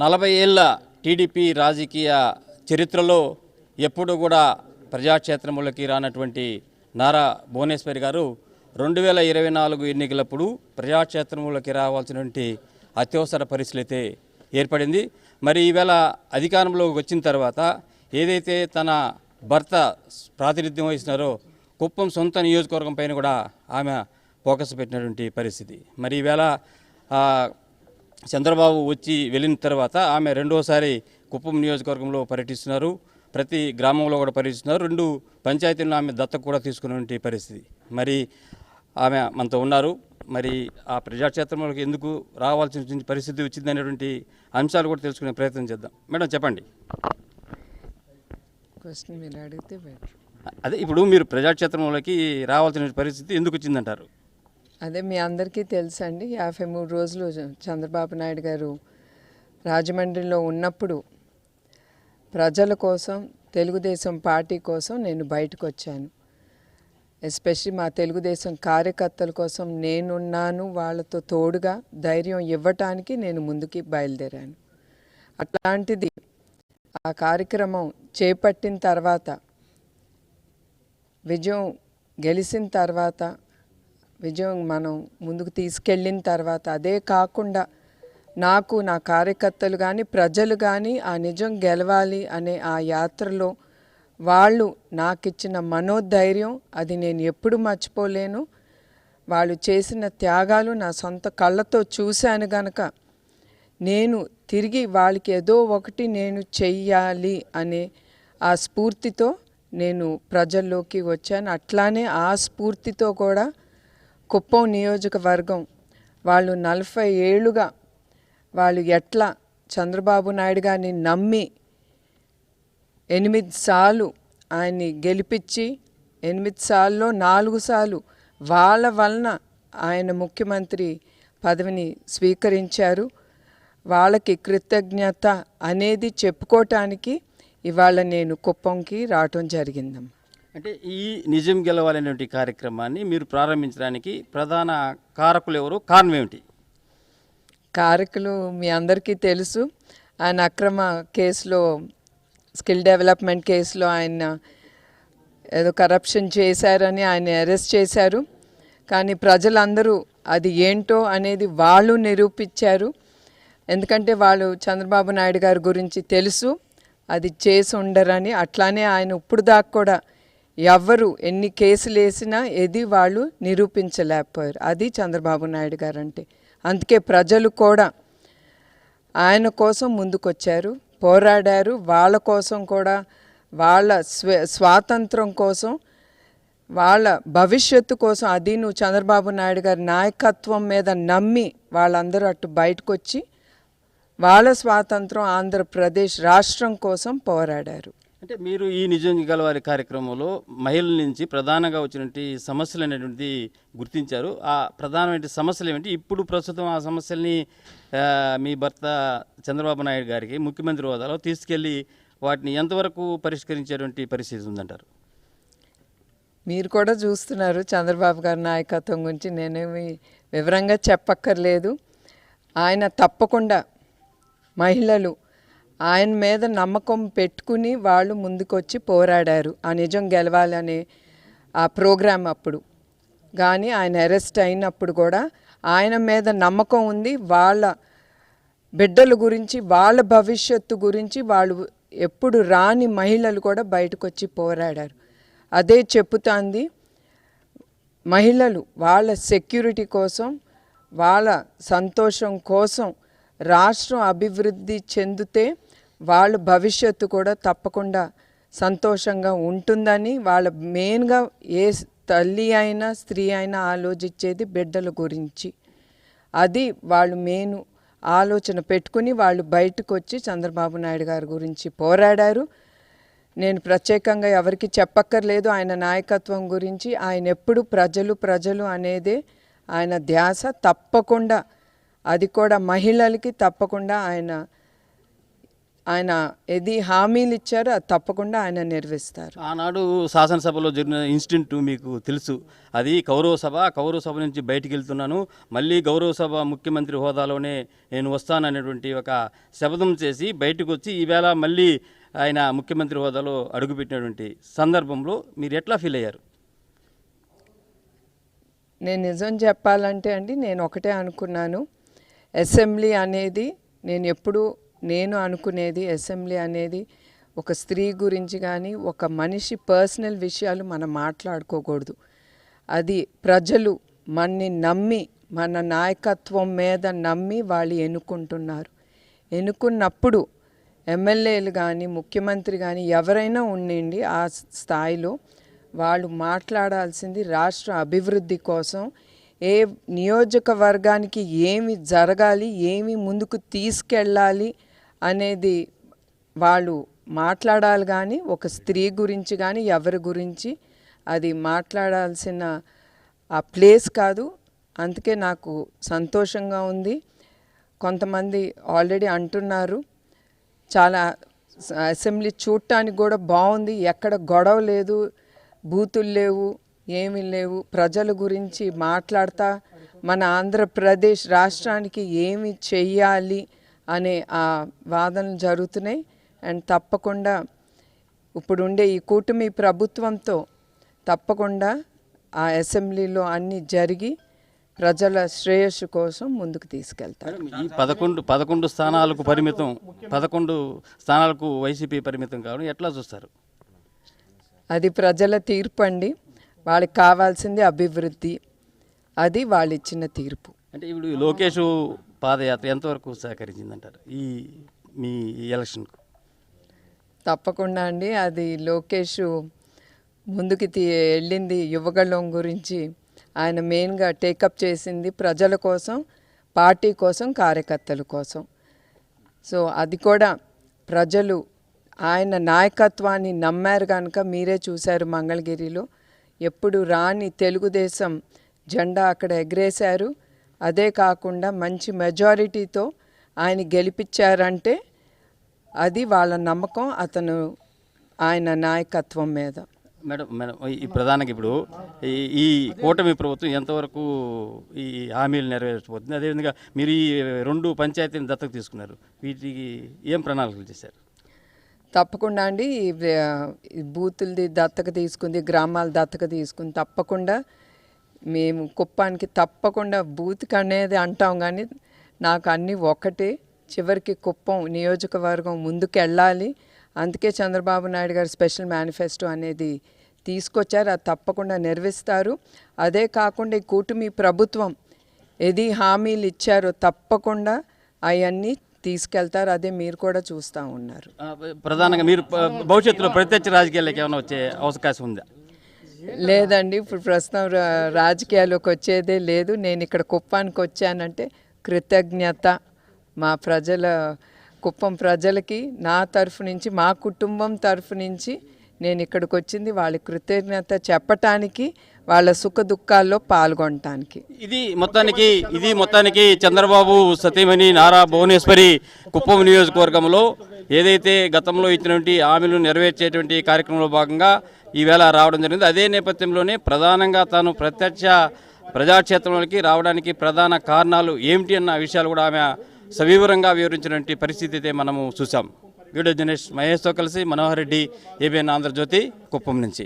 40 ఏళ్ల టీడీపీ రాజకీయ చరిత్రలో ఎప్పుడు కూడా ప్రజాక్షేత్రంలోకి రానటువంటి నారా భువనేశ్వరి గారు 2024 ఎన్నికలప్పుడు ప్రజాక్షేత్రంలోకి రావాల్సినటువంటి అత్యవసర పరిస్థితి అయితే ఏర్పడింది. మరి ఈవేళ అధికారంలోకి వచ్చిన తర్వాత ఏదైతే తన భర్త ప్రాతినిధ్యం వహిస్తున్నారో కుప్పం సొంత నియోజకవర్గం పైన కూడా ఆమె ఫోకస్ పెట్టినటువంటి పరిస్థితి. మరి ఈవేళ చంద్రబాబు వచ్చి వెళ్ళిన తర్వాత ఆమె రెండోసారి కుప్పం నియోజకవర్గంలో పర్యటిస్తున్నారు. ప్రతి గ్రామంలో కూడా పర్యటిస్తున్నారు. 2 పంచాయతీలను ఆమె దత్తకు కూడా తీసుకున్నటువంటి పరిస్థితి. మరి ఆమె మనతో ఉన్నారు. మరి ఆ ప్రజాక్షేత్రంలోకి ఎందుకు రావాల్సిన పరిస్థితి వచ్చింది అనేటువంటి అంశాలు కూడా తెలుసుకునే ప్రయత్నం చేద్దాం. మేడం చెప్పండి. క్వశ్చన్ మీరు అడిగితే బెటర్. అదే ఇప్పుడు మీరు ప్రజాక్షేత్రంలోకి రావాల్సిన పరిస్థితి ఎందుకు వచ్చిందంటారు? అదే మీ అందరికీ తెలుసండి, 53 రోజులు చంద్రబాబు నాయుడు గారు రాజమండ్రిలో ఉన్నప్పుడు ప్రజల కోసం, తెలుగుదేశం పార్టీ కోసం నేను బయటకు వచ్చాను. ఎస్పెషల్లీ మా తెలుగుదేశం కార్యకర్తల కోసం నేనున్నాను, వాళ్ళతో తోడుగా ధైర్యం ఇవ్వటానికి నేను ముందుకి బయలుదేరాను. అట్లాంటిది ఆ కార్యక్రమం చేపట్టిన తర్వాత, విజయం గెలిచిన తర్వాత, విజయం మనం ముందుకు తీసుకెళ్ళిన తర్వాత, అదే కాకుండా నాకు, నా కార్యకర్తలు కానీ, ప్రజలు కానీ ఆ నిజం గెలవాలి అనే ఆ యాత్రలో వాళ్ళు నాకు ఇచ్చిన మనోధైర్యం అది నేను ఎప్పుడు మర్చిపోలేను. వాళ్ళు చేసిన త్యాగాలు నా సొంత కళ్ళతో చూశాను గనక నేను తిరిగి వాళ్ళకి ఏదో ఒకటి నేను చెయ్యాలి అనే ఆ స్ఫూర్తితో నేను ప్రజల్లోకి వచ్చాను. అట్లానే ఆ స్ఫూర్తితో కూడా కుప్పం నియోజకవర్గం వాళ్ళు 40 ఏళ్ళుగా వాళ్ళు ఎట్లా చంద్రబాబు నాయుడు గారిని నమ్మి 8 సార్లు ఆయన్ని గెలిపించి 8 సార్లలో 4 సార్లు వాళ్ళ వలన ఆయన ముఖ్యమంత్రి పదవిని స్వీకరించారు. వాళ్ళకి కృతజ్ఞత అనేది చెప్పుకోవటానికి ఇవాళ నేను కుప్పంకి రావటం జరిగిందమ్మా. అంటే ఈ నిజం గెలవాలనేటువంటి కార్యక్రమాన్ని మీరు ప్రారంభించడానికి ప్రధాన కారకులు ఎవరు, కారణం ఏమిటి? కారకులు మీ అందరికీ తెలుసు. ఆయన అక్రమ కేసులో, స్కిల్ డెవలప్మెంట్ కేసులో ఆయన ఏదో కరప్షన్ చేశారని ఆయన అరెస్ట్ చేశారు. కానీ ప్రజలందరూ అది ఏంటో అనేది వాళ్ళు నిరూపించారు. ఎందుకంటే వాళ్ళు చంద్రబాబు నాయుడు గారి గురించి తెలుసు, అది చేసి ఉండరని. అట్లానే ఆయన ఇప్పుడు దాకా కూడా ఎవరు ఎన్ని కేసులు వేసినా ఏది వాళ్ళు నిరూపించలేకపోయారు. అది చంద్రబాబు నాయుడు గారు అంటే. అందుకే ప్రజలు కూడా ఆయన కోసం ముందుకొచ్చారు, పోరాడారు. వాళ్ళ కోసం కూడా, వాళ్ళ స్వాతంత్రం కోసం, వాళ్ళ భవిష్యత్తు కోసం, అది నువ్వు చంద్రబాబు నాయుడు గారి నాయకత్వం మీద నమ్మి వాళ్ళందరూ అటు బయటకు వచ్చి వాళ్ళ స్వాతంత్రం, ఆంధ్రప్రదేశ్ రాష్ట్రం కోసం పోరాడారు. అంటే మీరు ఈ నిజం గెలవాలి కార్యక్రమంలో మహిళల నుంచి ప్రధానంగా వచ్చినటువంటి సమస్యలు అనేటువంటిది గుర్తించారు. ఆ ప్రధానమైన సమస్యలు ఏమిటి? ఇప్పుడు ప్రస్తుతం ఆ సమస్యల్ని మీ భర్త చంద్రబాబు నాయుడు గారికి ముఖ్యమంత్రి హోదాలో తీసుకెళ్ళి వాటిని ఎంతవరకు పరిష్కరించేటువంటి పరిస్థితి ఉందంటారు? మీరు కూడా చూస్తున్నారు చంద్రబాబు గారి నాయకత్వం గురించి నేనేమి వివరంగా చెప్పక్కర్లేదు. ఆయన తప్పకుండా మహిళలు ఆయన మీద నమ్మకం పెట్టుకుని వాళ్ళు ముందుకొచ్చి పోరాడారు ఆ నిజం గెలవాలనే ఆ ప్రోగ్రాం అప్పుడు. కానీ ఆయన అరెస్ట్ అయినప్పుడు కూడా ఆయన మీద నమ్మకం ఉంది. వాళ్ళ బిడ్డల గురించి, వాళ్ళ భవిష్యత్తు గురించి వాళ్ళు ఎప్పుడు రాని మహిళలు కూడా బయటకు వచ్చి పోరాడారు. అదే చెప్పుతాంది, మహిళలు వాళ్ళ సెక్యూరిటీ కోసం, వాళ్ళ సంతోషం కోసం, రాష్ట్రం అభివృద్ధి చెందితే వాళ్ళ భవిష్యత్తు కూడా తప్పకుండా సంతోషంగా ఉంటుందని వాళ్ళ మెయిన్గా ఏ తల్లి అయినా స్త్రీ అయినా ఆలోచించేది బిడ్డల గురించి. అది వాళ్ళు మెయిన్ ఆలోచన పెట్టుకుని వాళ్ళు బయటకు వచ్చి చంద్రబాబు నాయుడు గారి గురించి పోరాడారు. నేను ప్రత్యేకంగా ఎవరికి చెప్పక్కర్లేదు ఆయన నాయకత్వం గురించి. ఆయన ఎప్పుడు ప్రజలు ప్రజలు అనేదే ఆయన ధ్యాస. తప్పకుండా అది కూడా మహిళలకి తప్పకుండా ఆయన ఆయన ఏది హామీలు ఇచ్చారో అది తప్పకుండా ఆయన నెరవేరుస్తారు. ఆనాడు శాసనసభలో జరిగిన ఇన్సిడెంట్ మీకు తెలుసు. అది కౌరవ సభ నుంచి బయటికి వెళ్తున్నాను, మళ్ళీ గౌరవ సభ ముఖ్యమంత్రి హోదాలోనే నేను వస్తాననేటువంటి ఒక శపథం చేసి బయటకు వచ్చి ఈవేళ మళ్ళీ ఆయన ముఖ్యమంత్రి హోదాలో అడుగుపెట్టినటువంటి సందర్భంలో మీరు ఎట్లా ఫీల్ అయ్యారు? నేను నిజం చెప్పాలంటే అండి, నేను ఒకటే అనుకున్నాను, అసెంబ్లీ అనేది నేను అనుకునేది అసెంబ్లీ అనేది ఒక స్త్రీ గురించి కానీ ఒక మనిషి పర్సనల్ విషయాలు మనం మాట్లాడుకోకూడదు. అది ప్రజలు మనని నమ్మి, మన నాయకత్వం మీద నమ్మి వాళ్ళు ఎన్నుకుంటున్నారు. ఎన్నుకున్నప్పుడు ఎమ్మెల్యేలు కానీ ముఖ్యమంత్రి కానీ ఎవరైనా ఉండండి, ఆ స్థాయిలో వాళ్ళు మాట్లాడాల్సింది రాష్ట్ర అభివృద్ధి కోసం, ఏ నియోజకవర్గానికి ఏమి జరగాలి, ఏమి ముందుకు తీసుకెళ్ళాలి అనేది వాళ్ళు మాట్లాడాలి. కానీ ఒక స్త్రీ గురించి కానీ ఎవరి గురించి అది మాట్లాడాల్సిన ఆ ప్లేస్ కాదు. అందుకే నాకు సంతోషంగా ఉంది. కొంతమంది ఆల్రెడీ అంటున్నారు చాలా అసెంబ్లీ చూడటానికి కూడా బాగుంది, ఎక్కడ గొడవ లేదు, బూతులు లేవు, ఏమీ లేవు, ప్రజల గురించి మాట్లాడతా మన ఆంధ్రప్రదేశ్ రాష్ట్రానికి ఏమి చెయ్యాలి అనే ఆ వాదనలు జరుగుతున్నాయి. అండ్ తప్పకుండా ఇప్పుడుండే ఈ కూటమి ప్రభుత్వంతో తప్పకుండా ఆ అసెంబ్లీలో అన్నీ జరిగి ప్రజల శ్రేయస్సు కోసం ముందుకు తీసుకెళ్తారు. ఈ 11 స్థానాలకు పరిమితం, 11 స్థానాలకు వైసీపీ పరిమితం కావడం ఎట్లా చూస్తారు? అది ప్రజల తీర్పు అండి. వాళ్ళకి కావాల్సింది అభివృద్ధి, అది వాళ్ళు ఇచ్చిన తీర్పు. అంటే ఇప్పుడు లోకేష్ పాదయాత్ర ఎంతవరకు సహకరించిందంటారు మీ ఎలక్షన్కు? తప్పకుండా అండి, అది లోకేష్ ముందుకు వెళ్ళింది యువగళం గురించి. ఆయన మెయిన్గా టేకప్ చేసింది ప్రజల కోసం, పార్టీ కోసం, కార్యకర్తల కోసం. సో అది కూడా ప్రజలు ఆయన నాయకత్వాన్ని నమ్మారు కనుక మీరే చూశారు మంగళగిరిలో ఎప్పుడు రాని తెలుగుదేశం జెండా అక్కడ ఎగరేశారు. అదే కాకుండా మంచి మెజారిటీతో ఆయన గెలిపించారంటే అది వాళ్ళ నమ్మకం ఆయన నాయకత్వం మీద. మేడం ఈ ప్రధానంగా ఇప్పుడు ఈ కూటమి ప్రభుత్వం ఎంతవరకు ఈ హామీలు నెరవేర్చబోతుంది? అదేవిధంగా మీరు ఈ 2 పంచాయతీలను దత్తత తీసుకున్నారు, వీటికి ఏం ప్రణాళికలు చేశారు? తప్పకుండా అండి, ఈ బూతులది దత్తక తీసుకుంది, గ్రామాల దత్తక తీసుకుంది. తప్పకుండా మేము కుప్పానికి తప్పకుండా బూత్కి అనేది అంటాం, కానీ నాకు అన్నీ ఒకటే. చివరికి కుప్పం నియోజకవర్గం ముందుకు వెళ్ళాలి. అందుకే చంద్రబాబు నాయుడు గారు స్పెషల్ మేనిఫెస్టో అనేది తీసుకొచ్చారు, అది తప్పకుండా నెరవేరుస్తారు. అదే కాకుండా ఈ కూటమి ప్రభుత్వం ఏది హామీలు ఇచ్చారో తప్పకుండా అవన్నీ తీసుకెళ్తారు. అదే మీరు కూడా చూస్తూ ఉన్నారు. ప్రధానంగా మీరు భవిష్యత్తులో ప్రత్యక్ష రాజకీయాలకు ఏమైనా వచ్చే అవకాశం ఉందా? లేదండి, ఇప్పుడు ప్రస్తుతం రాజకీయాల్లోకి వచ్చేదే లేదు. నేను ఇక్కడ కుప్పానికి వచ్చానంటే కృతజ్ఞత మా కుప్పం ప్రజలకి నా తరఫు నుంచి, మా కుటుంబం తరఫు నుంచి నేను ఇక్కడికి వచ్చింది వాళ్ళ కృతజ్ఞత చెప్పటానికి, వాళ్ళ సుఖ దుఃఖాల్లో పాల్గొనటానికి. ఇది మొత్తానికి చంద్రబాబు సతీమణి నారా భువనేశ్వరి కుప్పం నియోజకవర్గంలో ఏదైతే గతంలో ఇచ్చినటువంటి హామీలు నెరవేర్చేటువంటి కార్యక్రమంలో భాగంగా ఈవేళ రావడం జరిగింది. అదే నేపథ్యంలోనే ప్రధానంగా తాను ప్రత్యక్ష ప్రజాక్షేత్రంలోకి రావడానికి ప్రధాన కారణాలు ఏమిటి అన్న విషయాలు కూడా ఆమె సవివరంగా వివరించినటువంటి పరిస్థితి అయితే మనము చూసాం. వీడియో జర్నలిస్ట్ మహేష్తో కలిసి మనోహర్ రెడ్డి, ఏబిఎన్ ఆంధ్రజ్యోతి, కుప్పం నుంచి.